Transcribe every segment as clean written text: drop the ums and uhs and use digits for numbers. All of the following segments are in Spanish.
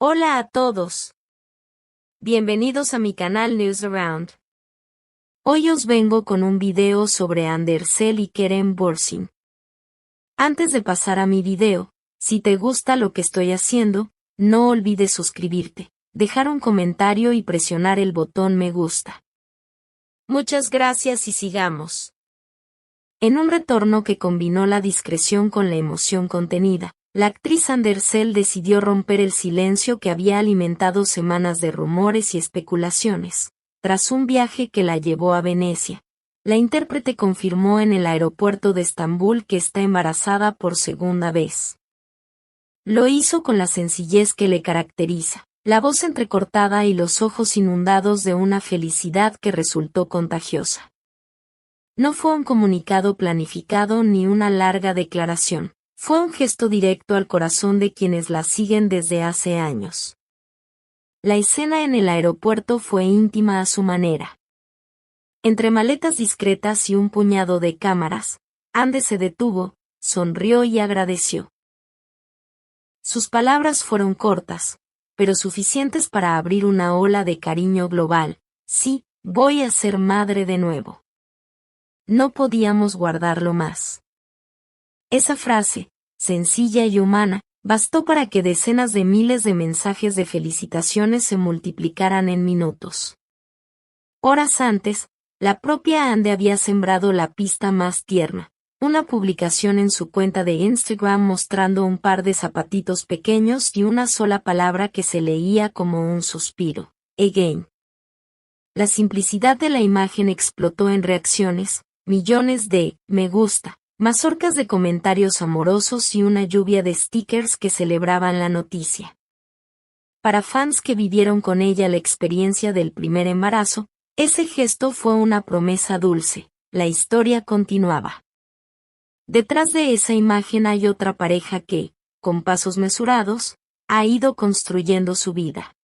Hola a todos. Bienvenidos a mi canal News Around. Hoy os vengo con un video sobre Andersel y Kerem Bürsin. Antes de pasar a mi video, si te gusta lo que estoy haciendo, no olvides suscribirte, dejar un comentario y presionar el botón me gusta. Muchas gracias y sigamos. En un retorno que combinó la discreción con la emoción contenida, la actriz Andersel decidió romper el silencio que había alimentado semanas de rumores y especulaciones. Tras un viaje que la llevó a Venecia, la intérprete confirmó en el aeropuerto de Estambul que está embarazada por segunda vez. Lo hizo con la sencillez que le caracteriza, la voz entrecortada y los ojos inundados de una felicidad que resultó contagiosa. No fue un comunicado planificado ni una larga declaración. Fue un gesto directo al corazón de quienes la siguen desde hace años. La escena en el aeropuerto fue íntima a su manera. Entre maletas discretas y un puñado de cámaras, Ande se detuvo, sonrió y agradeció. Sus palabras fueron cortas, pero suficientes para abrir una ola de cariño global. Sí, voy a ser madre de nuevo. No podíamos guardarlo más. Esa frase, sencilla y humana, bastó para que decenas de miles de mensajes de felicitaciones se multiplicaran en minutos. Horas antes, la propia Ande había sembrado la pista más tierna, una publicación en su cuenta de Instagram mostrando un par de zapatitos pequeños y una sola palabra que se leía como un suspiro: again. La simplicidad de la imagen explotó en reacciones, millones de me gusta, mazorcas de comentarios amorosos y una lluvia de stickers que celebraban la noticia. Para fans que vivieron con ella la experiencia del primer embarazo, ese gesto fue una promesa dulce, la historia continuaba. Detrás de esa imagen hay otra pareja que, con pasos mesurados, ha ido construyendo su vida.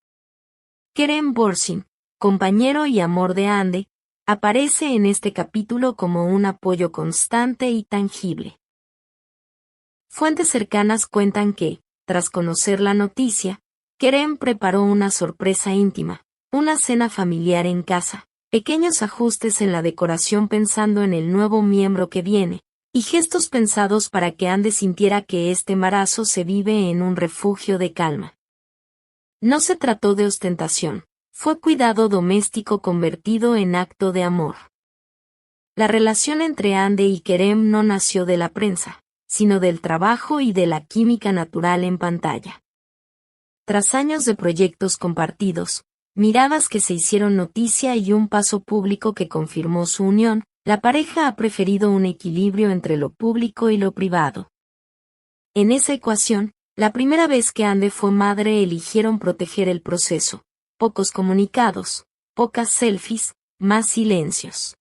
Kerem Bürsin, compañero y amor de Ande, aparece en este capítulo como un apoyo constante y tangible. Fuentes cercanas cuentan que, tras conocer la noticia, Kerem preparó una sorpresa íntima, una cena familiar en casa, pequeños ajustes en la decoración pensando en el nuevo miembro que viene, y gestos pensados para que Ande sintiera que este embarazo se vive en un refugio de calma. No se trató de ostentación. Fue cuidado doméstico convertido en acto de amor. La relación entre Ande y Kerem no nació de la prensa, sino del trabajo y de la química natural en pantalla. Tras años de proyectos compartidos, miradas que se hicieron noticia y un paso público que confirmó su unión, la pareja ha preferido un equilibrio entre lo público y lo privado. En esa ecuación, la primera vez que Ande fue madre eligieron proteger el proceso. Pocos comunicados, pocas selfies, más silencios.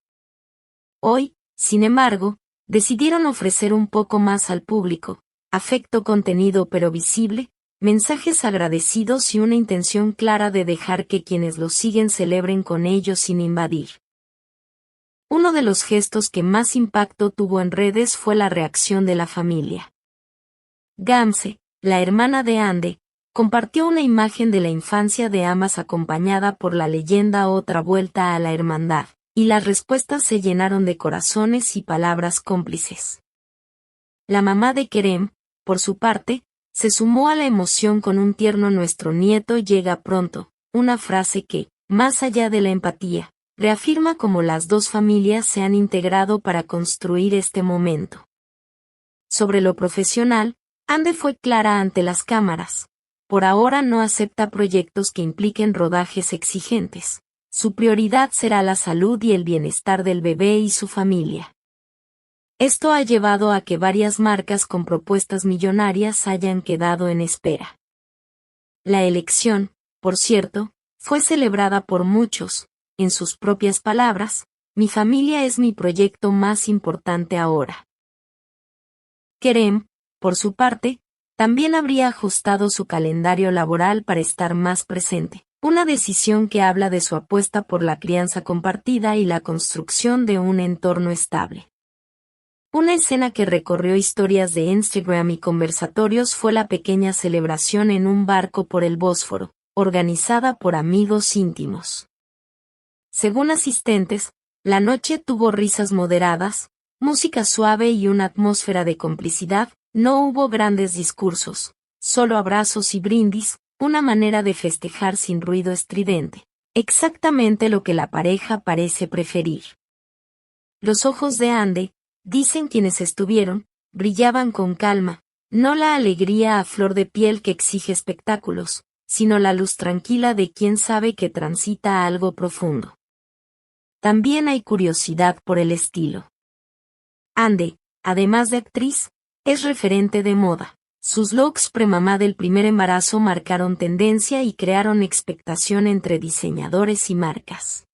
Hoy, sin embargo, decidieron ofrecer un poco más al público, afecto contenido pero visible, mensajes agradecidos y una intención clara de dejar que quienes los siguen celebren con ellos sin invadir. Uno de los gestos que más impacto tuvo en redes fue la reacción de la familia. Gamze, la hermana de Ande, compartió una imagen de la infancia de ambas acompañada por la leyenda Otra vuelta a la hermandad, y las respuestas se llenaron de corazones y palabras cómplices. La mamá de Kerem, por su parte, se sumó a la emoción con un tierno nuestro nieto llega pronto, una frase que, más allá de la empatía, reafirma cómo las dos familias se han integrado para construir este momento. Sobre lo profesional, Ande fue clara ante las cámaras. Por ahora no acepta proyectos que impliquen rodajes exigentes. Su prioridad será la salud y el bienestar del bebé y su familia. Esto ha llevado a que varias marcas con propuestas millonarias hayan quedado en espera. La elección, por cierto, fue celebrada por muchos, en sus propias palabras: mi familia es mi proyecto más importante ahora. Kerem, por su parte, también habría ajustado su calendario laboral para estar más presente, una decisión que habla de su apuesta por la crianza compartida y la construcción de un entorno estable. Una escena que recorrió historias de Instagram y conversatorios fue la pequeña celebración en un barco por el Bósforo, organizada por amigos íntimos. Según asistentes, la noche tuvo risas moderadas, música suave y una atmósfera de complicidad. No hubo grandes discursos, solo abrazos y brindis, una manera de festejar sin ruido estridente. Exactamente lo que la pareja parece preferir. Los ojos de Ande, dicen quienes estuvieron, brillaban con calma, no la alegría a flor de piel que exige espectáculos, sino la luz tranquila de quien sabe que transita algo profundo. También hay curiosidad por el estilo. Ande, además de actriz, es referente de moda. Sus looks premamá del primer embarazo marcaron tendencia y crearon expectación entre diseñadores y marcas.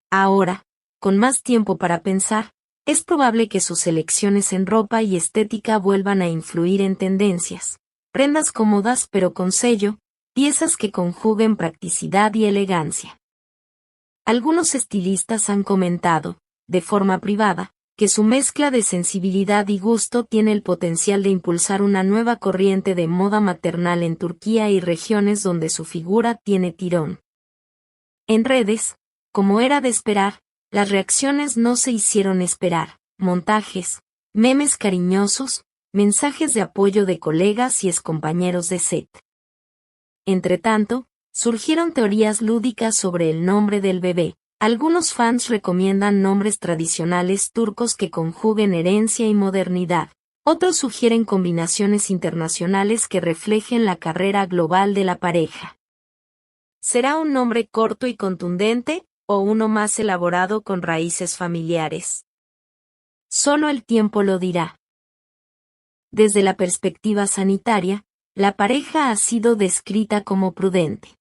Ahora, con más tiempo para pensar, es probable que sus elecciones en ropa y estética vuelvan a influir en tendencias. Prendas cómodas pero con sello, piezas que conjuguen practicidad y elegancia. Algunos estilistas han comentado, de forma privada, que su mezcla de sensibilidad y gusto tiene el potencial de impulsar una nueva corriente de moda maternal en Turquía y regiones donde su figura tiene tirón. En redes, como era de esperar, las reacciones no se hicieron esperar, montajes, memes cariñosos, mensajes de apoyo de colegas y excompañeros de set. Entretanto, surgieron teorías lúdicas sobre el nombre del bebé. Algunos fans recomiendan nombres tradicionales turcos que conjuguen herencia y modernidad. Otros sugieren combinaciones internacionales que reflejen la carrera global de la pareja. ¿Será un nombre corto y contundente, o uno más elaborado con raíces familiares? Solo el tiempo lo dirá. Desde la perspectiva sanitaria, la pareja ha sido descrita como prudente.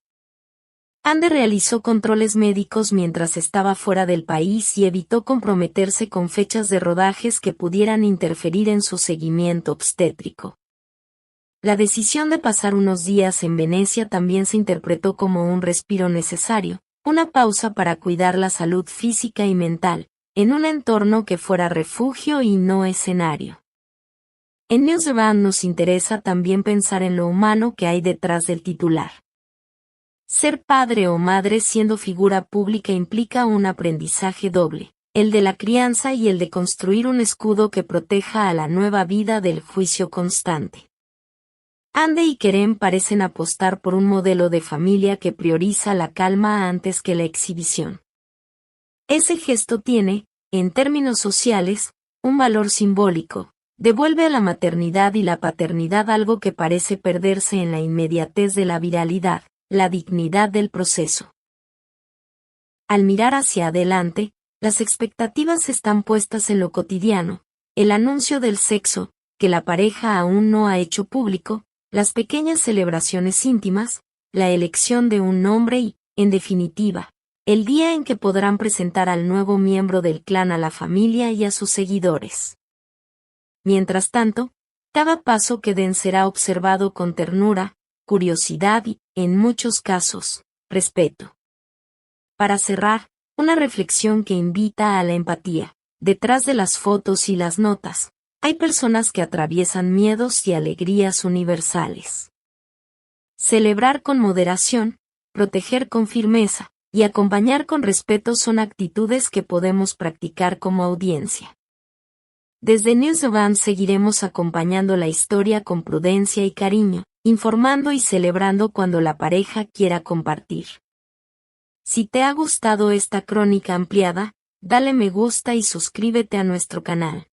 Ande realizó controles médicos mientras estaba fuera del país y evitó comprometerse con fechas de rodajes que pudieran interferir en su seguimiento obstétrico. La decisión de pasar unos días en Venecia también se interpretó como un respiro necesario, una pausa para cuidar la salud física y mental, en un entorno que fuera refugio y no escenario. En Newsround nos interesa también pensar en lo humano que hay detrás del titular. Ser padre o madre siendo figura pública implica un aprendizaje doble, el de la crianza y el de construir un escudo que proteja a la nueva vida del juicio constante. Ande y Kerem parecen apostar por un modelo de familia que prioriza la calma antes que la exhibición. Ese gesto tiene, en términos sociales, un valor simbólico, devuelve a la maternidad y la paternidad algo que parece perderse en la inmediatez de la viralidad. La dignidad del proceso. Al mirar hacia adelante, las expectativas están puestas en lo cotidiano, el anuncio del sexo, que la pareja aún no ha hecho público, las pequeñas celebraciones íntimas, la elección de un nombre y, en definitiva, el día en que podrán presentar al nuevo miembro del clan a la familia y a sus seguidores. Mientras tanto, cada paso que den será observado con ternura, curiosidad y, en muchos casos, respeto. Para cerrar, una reflexión que invita a la empatía. Detrás de las fotos y las notas, hay personas que atraviesan miedos y alegrías universales. Celebrar con moderación, proteger con firmeza, y acompañar con respeto son actitudes que podemos practicar como audiencia. Desde Newsround seguiremos acompañando la historia con prudencia y cariño, informando y celebrando cuando la pareja quiera compartir. Si te ha gustado esta crónica ampliada, dale me gusta y suscríbete a nuestro canal.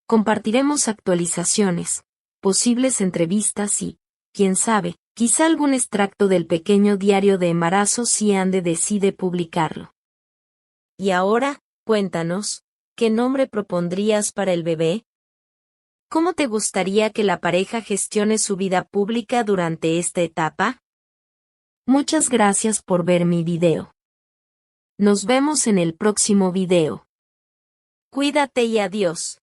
Compartiremos actualizaciones, posibles entrevistas y, quién sabe, quizá algún extracto del pequeño diario de embarazo si Ande decide publicarlo. Y ahora, cuéntanos, ¿qué nombre propondrías para el bebé? ¿Cómo te gustaría que la pareja gestione su vida pública durante esta etapa? Muchas gracias por ver mi video. Nos vemos en el próximo video. Cuídate y adiós.